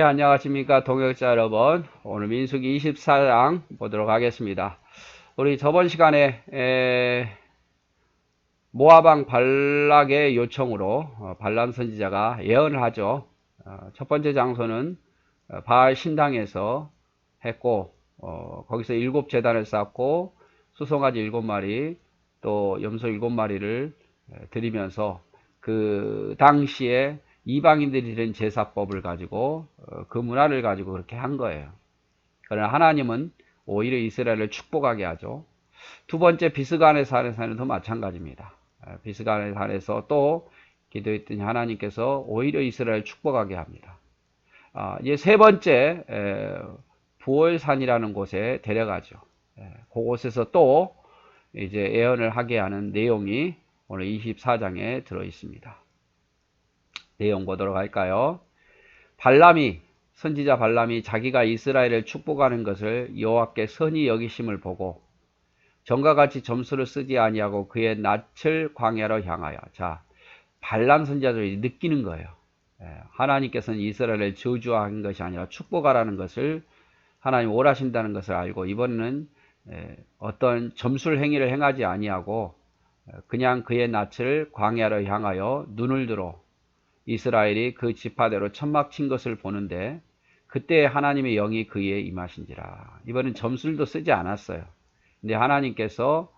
네, 안녕하십니까 동역자 여러분. 오늘 민수기 24장 보도록 하겠습니다. 우리 저번 시간에 모아방 발락의 요청으로 발람 선지자가 예언을 하죠. 첫 번째 장소는 바알 신당에서 했고, 거기서 7제단을 쌓고 수송아지 7마리 또 염소 7마리를 드리면서 그 당시에 이방인들이 드린 제사법을 가지고 그 문화를 가지고 그렇게 한 거예요. 그러나 하나님은 오히려 이스라엘을 축복하게 하죠. 두 번째 비스간의 산에서는 마찬가지입니다. 비스간의 산에서 또 기도했더니 하나님께서 오히려 이스라엘을 축복하게 합니다. 이제 세 번째 부월산이라는 곳에 데려가죠. 그곳에서 또 이제 예언을 하게 하는 내용이 오늘 24장에 들어 있습니다. 내용 보도록 할까요? 선지자 발람이 자기가 이스라엘을 축복하는 것을 여호와께 선히 여기심을 보고 전과 같이 점수를 쓰지 아니하고 그의 낯을 광야로 향하여. 자, 발람 선지자들이 느끼는 거예요. 하나님께서는 이스라엘을 저주한 것이 아니라 축복하라는 것을 하나님 원하신다는 것을 알고 이번에는 어떤 점술 행위를 행하지 아니하고 그냥 그의 낯을 광야로 향하여 눈을 들어 이스라엘이 그 지파대로 천막 친 것을 보는데 그때 하나님의 영이 그에 임하신지라. 이번엔 점술도 쓰지 않았어요. 근데 하나님께서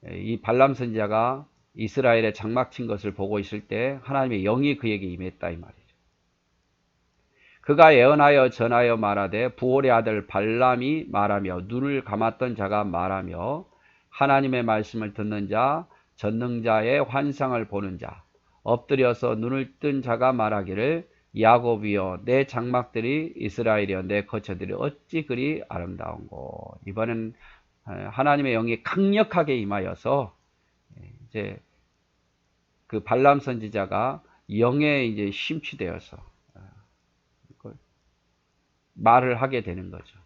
이 발람 선지자가 이스라엘에 장막 친 것을 보고 있을 때 하나님의 영이 그에게 임했다 이 말이죠. 그가 예언하여 전하여 말하되 부올의 아들 발람이 말하며 눈을 감았던 자가 말하며 하나님의 말씀을 듣는 자 전능자의 환상을 보는 자 엎드려서 눈을 뜬 자가 말하기를 야곱이여 내 장막들이 이스라엘이여 내 거처들이 어찌 그리 아름다운고. 이번엔 하나님의 영이 강력하게 임하여서 이제 그 발람 선지자가 영에 이제 심취되어서 말을 하게 되는 거죠.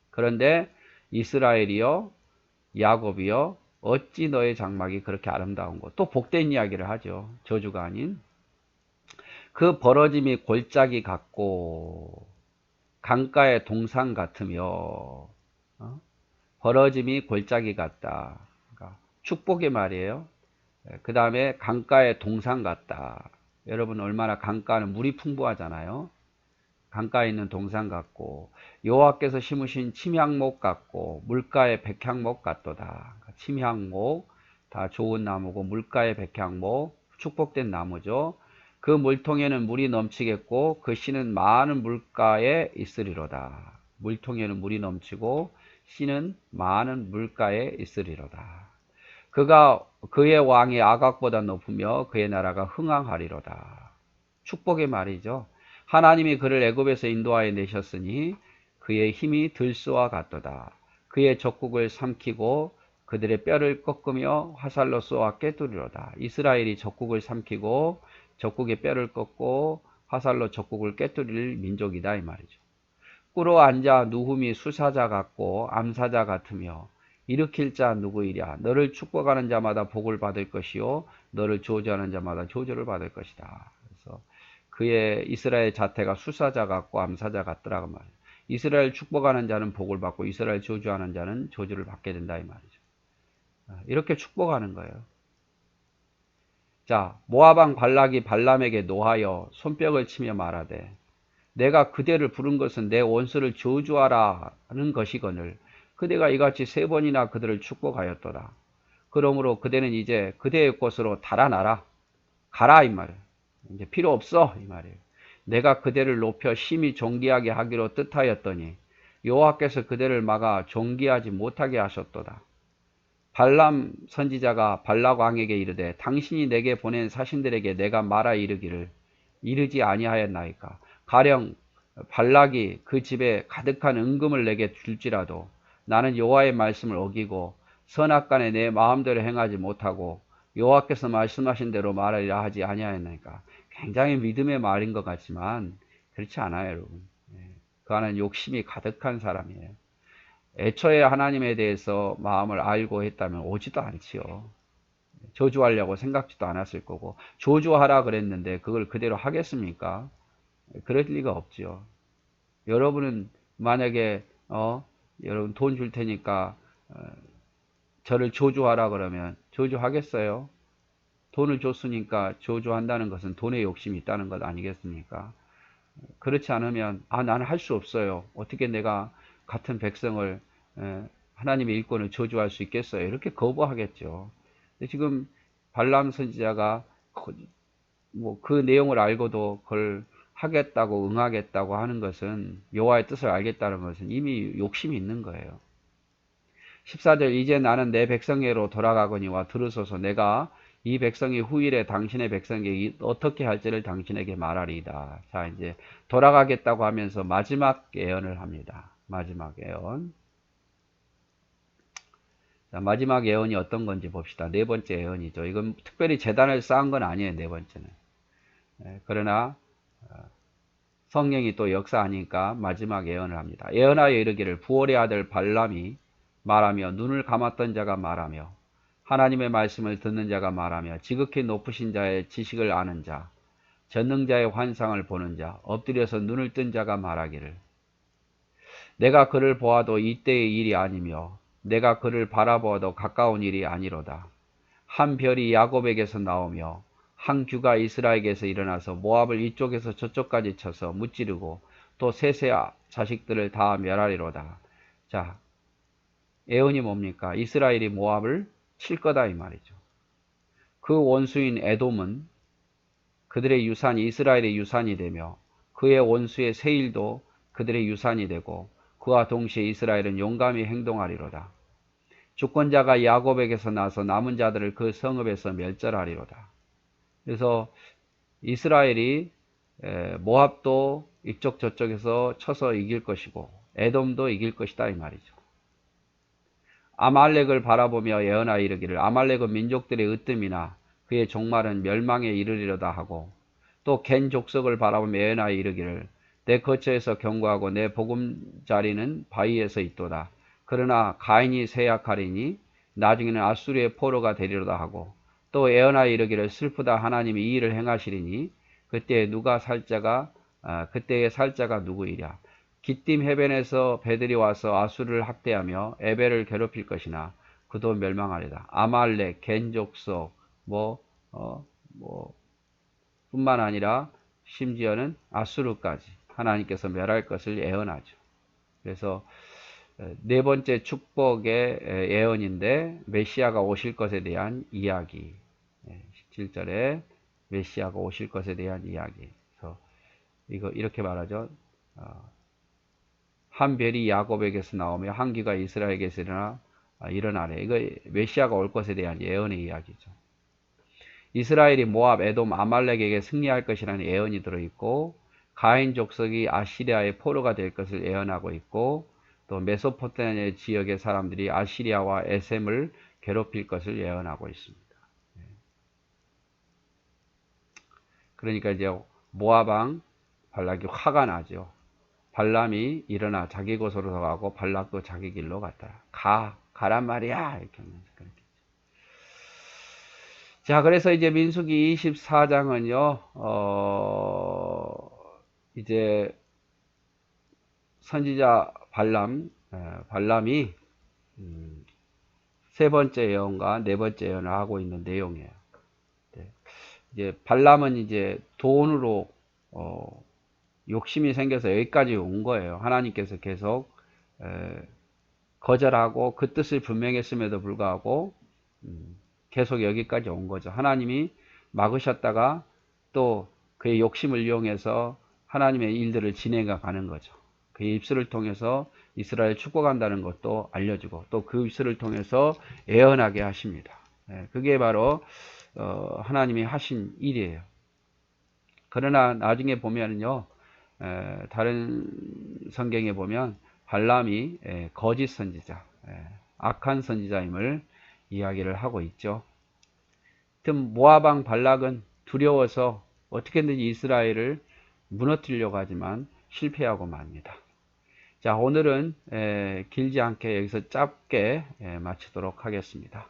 그런데 이스라엘이여 야곱이여 어찌 너의 장막이 그렇게 아름다운고. 또 복된 이야기를 하죠. 저주가 아닌. 그 벌어짐이 골짜기 같고 강가의 동상 같으며 벌어짐이 골짜기 같다. 그러니까 축복의 말이에요. 그 다음에 강가의 동상 같다. 여러분 얼마나 강가는 물이 풍부하잖아요. 강가에 있는 동상 같고 여호와께서 심으신 침향목 같고 물가의 백향목 같도다. 침향목 다 좋은 나무고 물가의 백향목 축복된 나무죠. 그 물통에는 물이 넘치겠고 그 씨는 많은 물가에 있으리로다. 물통에는 물이 넘치고 씨는 많은 물가에 있으리로다. 그의 왕이 아각보다 높으며 그의 나라가 흥왕하리로다. 축복의 말이죠. 하나님이 그를 애굽에서 인도하여 내셨으니 그의 힘이 들소와 같도다. 그의 적국을 삼키고 그들의 뼈를 꺾으며 화살로 쏘아 깨뜨리로다. 이스라엘이 적국을 삼키고 적국의 뼈를 꺾고 화살로 적국을 깨뜨릴 민족이다 이 말이죠. 꿇어 앉아 누움이 수사자 같고 암사자 같으며 일으킬 자 누구이랴. 너를 축복하는 자마다 복을 받을 것이요 너를 저주하는 자마다 저주를 받을 것이다. 그래서 그의 이스라엘 자태가 수사자 같고 암사자 같더라고 말이에요. 이스라엘 축복하는 자는 복을 받고 이스라엘 저주하는 자는 저주를 받게 된다 이 말이죠. 이렇게 축복하는 거예요. 자, 모아방 발락이 발람에게 노하여 손뼉을 치며 말하되 내가 그대를 부른 것은 내 원수를 저주하라는 것이거늘 그대가 이같이 3번이나 그들을 축복하였도다. 그러므로 그대는 이제 그대의 곳으로 달아나라. 가라 이 말이에요. 이제 필요 없어 이 말이에요. 내가 그대를 높여 심히 존귀하게 하기로 뜻하였더니 여호와께서 그대를 막아 존귀하지 못하게 하셨도다. 발람 선지자가 발락 왕에게 이르되 당신이 내게 보낸 사신들에게 내가 말하 이르기를 이르지 아니하였나이까. 가령 발락이 그 집에 가득한 은금을 내게 줄지라도 나는 여호와의 말씀을 어기고 선악간에 내 마음대로 행하지 못하고 여호와께서 말씀하신 대로 말하리라 하지 아니하였나이까. 굉장히 믿음의 말인 것 같지만 그렇지 않아요 여러분. 그 안은 욕심이 가득한 사람이에요. 애초에 하나님에 대해서 마음을 알고 했다면 오지도 않지요. 저주하려고 생각지도 않았을 거고 저주하라 그랬는데 그걸 그대로 하겠습니까? 그럴 리가 없죠. 여러분은 만약에 여러분 돈 줄 테니까 저를 저주하라 그러면 저주하겠어요? 돈을 줬으니까 저주한다는 것은 돈에 욕심이 있다는 것 아니겠습니까? 그렇지 않으면 나는 할 수 없어요. 어떻게 내가 같은 백성을 하나님의 일꾼을 저주할 수 있겠어요? 이렇게 거부하겠죠. 근데 지금 발람 선지자가 뭐 그 내용을 알고도 그걸 하겠다고 응하겠다고 하는 것은 여호와의 뜻을 알겠다는 것은 이미 욕심이 있는 거예요. 14절 이제 나는 내 백성에게로 돌아가거니와 들으소서 내가 이 백성이 후일에 당신의 백성에게 어떻게 할지를 당신에게 말하리이다. 자 이제 돌아가겠다고 하면서 마지막 예언을 합니다. 마지막 예언. 자, 마지막 예언이 어떤 건지 봅시다. 네 번째 예언이죠. 이건 특별히 재단을 쌓은 건 아니에요. 네 번째는. 그러나 성령이 또 역사하니까 마지막 예언을 합니다. 예언하여 이르기를 부올의 아들 발람이 말하며 눈을 감았던 자가 말하며 하나님의 말씀을 듣는 자가 말하며 지극히 높으신 자의 지식을 아는 자 전능자의 환상을 보는 자 엎드려서 눈을 뜬 자가 말하기를 내가 그를 보아도 이때의 일이 아니며 내가 그를 바라보아도 가까운 일이 아니로다. 한 별이 야곱에게서 나오며 한 규가 이스라엘에게서 일어나서 모압을 이쪽에서 저쪽까지 쳐서 무찌르고 또 셋의 자식들을 다 멸하리로다. 자, 예언이 뭡니까? 이스라엘이 모압을 칠 거다 이 말이죠. 그 원수인 에돔은 그들의 유산이 이스라엘의 유산이 되며 그의 원수의 세일도 그들의 유산이 되고 그와 동시에 이스라엘은 용감히 행동하리로다. 주권자가 야곱에게서 나서 남은 자들을 그 성읍에서 멸절하리로다. 그래서 이스라엘이 모압도 이쪽 저쪽에서 쳐서 이길 것이고 에돔도 이길 것이다 이 말이죠. 아말렉을 바라보며 예언하여 이르기를 아말렉은 민족들의 으뜸이나 그의 종말은 멸망에 이르리로다 하고 또 겐 족속을 바라보며 예언하여 이르기를 내 거처에서 경고하고 내 보금자리는 바위에서 있도다. 그러나 가인이 쇠약하리니 나중에는 아수르의 포로가 되리로다 하고 또 예언하여 이르기를 슬프다 하나님이 이 일을 행하시리니 그때의 살자가 누구이랴. 기띔 해변에서 배들이 와서 아수르를 학대하며 에벨을 괴롭힐 것이나 그도 멸망하리다. 아말렉, 겐 족속 뿐만 아니라 심지어는 아수르까지 하나님께서 멸할 것을 예언하죠. 그래서 네 번째 축복의 예언인데 메시아가 오실 것에 대한 이야기. 17절에 메시아가 오실 것에 대한 이야기. 그래서 이거 이렇게 말하죠. 한 별이 야곱에게서 나오며 한 귀가 이스라엘에게서 일어나래. 이거 메시아가 올 것에 대한 예언의 이야기죠. 이스라엘이 모압, 에돔, 아말렉에게 승리할 것이라는 예언이 들어있고 가인 족속이 아시리아의 포로가 될 것을 예언하고 있고 또 메소포타미아 지역의 사람들이 아시리아와 에셈을 괴롭힐 것을 예언하고 있습니다. 그러니까 이제 모압 왕 발락이 화가 나죠. 발람이 일어나 자기 곳으로 가고 발락도 자기 길로 갔다. 가란 말이야. 이렇게 하면서 그렇게. 자, 그래서 이제 민수기 24장은요, 이제 선지자 발람이 세 번째 예언과 네 번째 예언을 하고 있는 내용이에요. 이제 발람은 이제 돈으로 욕심이 생겨서 여기까지 온 거예요. 하나님께서 계속 거절하고 그 뜻을 분명했음에도 불구하고 계속 여기까지 온 거죠. 하나님이 막으셨다가 또 그의 욕심을 이용해서 하나님의 일들을 진행해 가는 거죠. 그의 입술을 통해서 이스라엘 축복한다는 것도 알려주고 또 그 입술을 통해서 예언하게 하십니다. 그게 바로 하나님이 하신 일이에요. 그러나 나중에 보면요, 다른 성경에 보면 발람이 거짓 선지자, 악한 선지자임을 이야기를 하고 있죠. 하여튼 모압 왕 발락은 두려워서 어떻게든지 이스라엘을 무너뜨리려고 하지만 실패하고 맙니다. 자, 오늘은 길지 않게 여기서 짧게 마치도록 하겠습니다.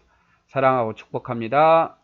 사랑하고 축복합니다.